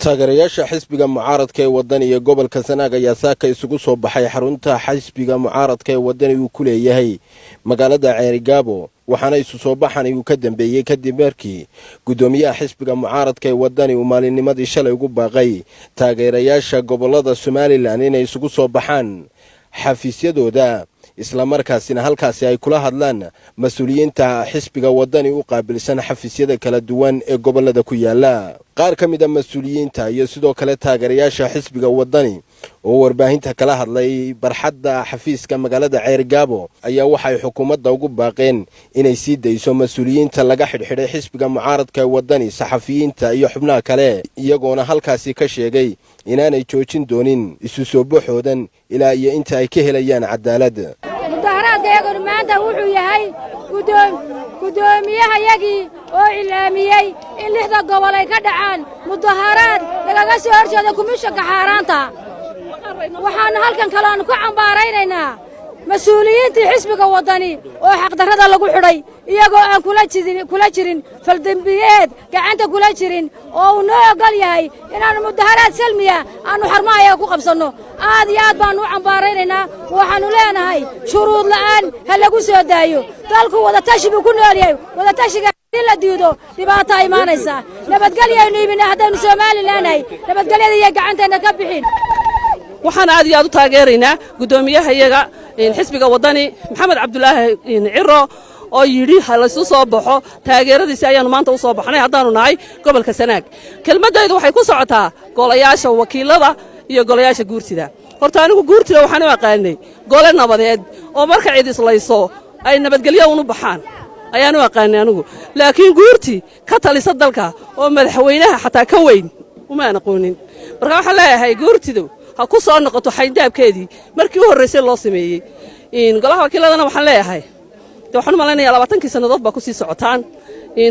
taageerayaasha xisbiga mucaaradka ee wadani iyo gobolka sanaag ayaa saaka isugu soo baxay xarunta xisbiga mucaaradka ee wadani uu ku leeyahay magaalada Ceerigaabo waxaana isu soo baxan uu ka dambeeyay kadib markii gudoomiyaha xisbiga mucaaradka ee wadani uu maalinnimadii shalay ugu baaqay taageerayaasha gobolada Somaliland inay isugu soo baxaan xafiisyadooda isla markaasina halkaasi ay kula hadlaan mas'uuliyiinta xisbiga wadani u qaabilsan xafiisyada kala duwan ee gobolada ku yaala qaar ka mid ah mas'uuliyiinta iyo sidoo kale taageerayaasha xisbiga wadani oo warbaahinta kala hadlay barxadda xafiiska magaalada Ceerigaabo ayaa waxay xukuumadda ugu baaqeen inay sii dayso mas'uuliyiinta laga xidhxidhay xisbiga mucaaradka ee wadani saxafiyiinta iyo xubnaha kale iyagoona halkaasi ka sheegay inaanay joojin doonin isu soo baxoodan ilaa iyo inta ay ka helayaan cadaalad mudaharaadka maanta wuxuu yahay gudoomiyaha yagii oo ilaamiyay in 6 gobol ay ka dhacaan mudaharaad lagaga soo horjeedo komishanka xaaraanta waxaan halkan kale ku cambaaraynaynaa mas'uuliyiintii xisbiga wadani oo xaqdarrada lagu xidhay iyagoo aan kula jirin faldambiyeed gacanta kula jirin oo uu noo ogol yahay inaan mudaharaad salmiya aanu xarmaaya ku qabsanno aad iyo aad baan u cambaaraynaynaa waxaanu leenahay shuruud la'aan ha lagu soo daayo dalku wada tashi buu ku nool yahay wada tashiga la diido dhibaato ay imaanaysa nabadgelyo aynu iibinaa haddaynu Somaliland nahay nabadgelyada iyo gacanteena ka bixin waxaan aad iyo aad u taageeraynaa gudoomiyaha iyaga xisbiga wadani maxamed cabdulaahi ciro oo yiri hala soo baxo taageeradiisa ayaan maanta u soo baxnay haddaanu nahay gobolka sanaag kelmadaydu waxay ku socotaa golayaasha wakiilada iyo golayaasha guurtida horta anigu guurtida waxaan u aqaanay gole nabadeed oo marka cid islayso ay nabadgelyo u baxaan ayaan u aqaanay anigu laakiin guurti ka talisa dalka oo madaxweynaha xataa ka weyn uma aqoonin marka waxa leeyahay guurtidu ha ku soo noqoto xayndaabkeedii markii u horeysay loo sameeyay golaha wakiiladana waxaan leeyahay waxaan maleynayaa 20 sanadood ba ku sii socotaan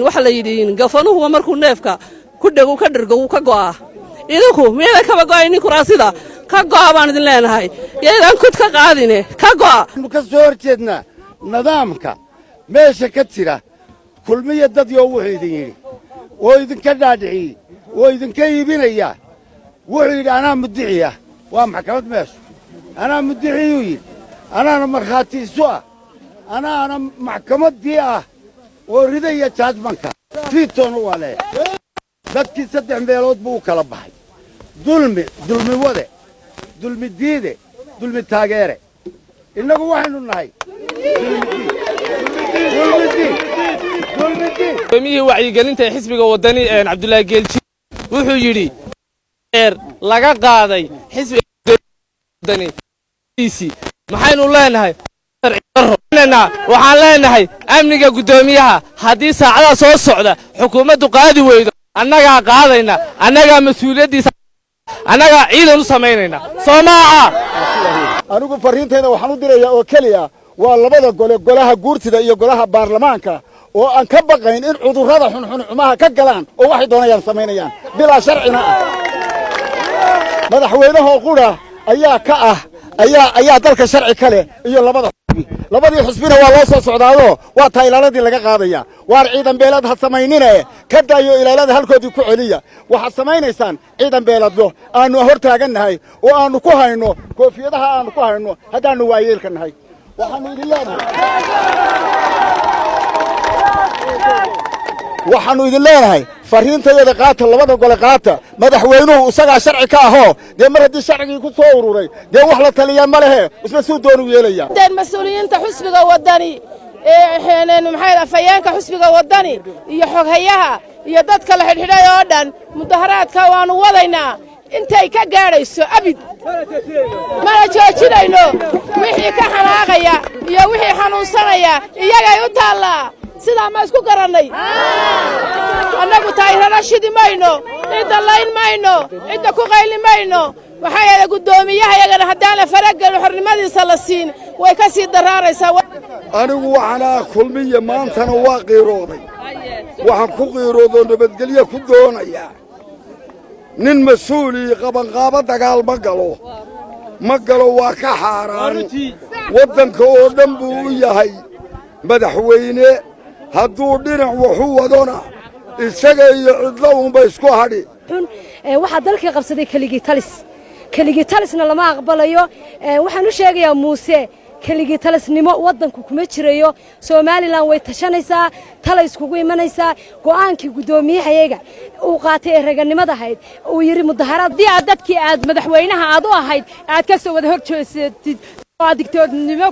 waxa la yidhi gafanuhu markuu neefka ku dhago ka dhargo ka go'a idinku meela ka go'ayni kuraasida ka go'a baan idin leenahay yeelan kud ka qaadine ka go'a ka soo horjeedna nidaamka meesha ka tira kulmiye dad yoo wuxuu idin yiri oo idinka dhaadhiciyay oo idinka iibinaya wuxuu yidhi anaa mudiciya waa maxkamad meesha anaa mudiciyu yidhi anaana markhaatiisu ah anaana maxkamaddii ah oo ridaya judgmentka fiitoona waa leeyahay dadkii 3 meelood buu u kala baxay dulmi wade dulmi diide dulmi taageere innagu waxaynu nahay guddoomiyihii wacyigelinta xisbiga wadani cabdulaahi geelji wuxuu yidhi laga qaaday xisbiga wadani maxaynu leenahay waxaan leenahay amniga gudoomiyaha haddii saacada soo socda xukuumaddu qaadi weydo annagaa qaadayna annagaa mas'uuliyadiisa annagaa ciidan u samaynayna Soomaa anigu fariintayda waxaan u dirayaa oo kaliya waa labada gole golaha guurtida iyo golaha baarlamaanka oo aan ka baqayn in cudurrada xunxumaha ka galaan oo waxay doonayaan samaynayaan bilaa sharcina madaxweynaha qura ayaa dalka sharci kale iyo labadii xisbina waa loo soo socdaado waa taayilaaladii laga qaadaya waar ciidan beelad ha samaynine ka daayo ilaalada halkoodii ku celiya waxa samaynaysaan ciidan beeladyo aanu hor taagannahay oo aanu ku hayno koofiyadaha aanu ku hayno haddaanu waayeelka nahay waxaanu idin leenahay fariintayada qaata labada gole qaata madaxweynuhu isagaa sharci ka ahoo dee mar haddii sharcigii ku soo ururay dee wax la taliya ma lehe isla suu doonu yeelaya mas'uuliyiinta xisbiga wadani maxay afayeenka xisbiga wadani iyo xoghayaha iyo dadka la xidhxidhay oo dhan mudaharaadka waanu wadaynaa intay ka gaadhayso abid mana joojinayno wixii ka xanaaqaya iyo wixii xanuunsanaya iyagay u taallaa sidaa ma isku garannay annagu taayirana shidi mayno cidda layn mayno cidda ku qayli mayno waxaa yeelay gudoomiyaha iyagana haddaan la faragelin xornimadiisa la siin way ka sii daraaraysaa anigu waxaana kulmiye maantana waa qiirooday waxaan ku qiiroodoo nabadgelyo ku doonayaa nin mas'uulii qabanqaabo dagaal ma galo waa ka xaaraan waddanka oo dhan buu u yahay madaxweyne hadduu dhinac wuxuu wadona isaga iyo cidlo unba isku hadhi waxa dalka qabsaday keligii talisna lama aqbalayo waxaan u sheegayaa muuse keligii talisnimo wadanku kuma jirayo Soomaaliland way tashanaysaa tala iskugu imanaysaa go'aankii gudoomiyahayaga uu qaatay raganimada ahayd uu yiri mudaharaadii dadkii aad madaxweynaha aad u ahayd aad ka soo wada horjeesatid oo digtoodnimo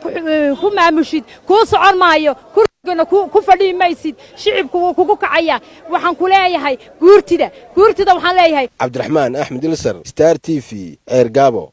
ku maamushid ku socon maayo ku fadhii maysid shicibku wuu kugu kacaya waxaan ku leeyahay guurtida waxaan leeyahay Cabdiraxmaan Axmed Ilsar Star TV Ceergaabo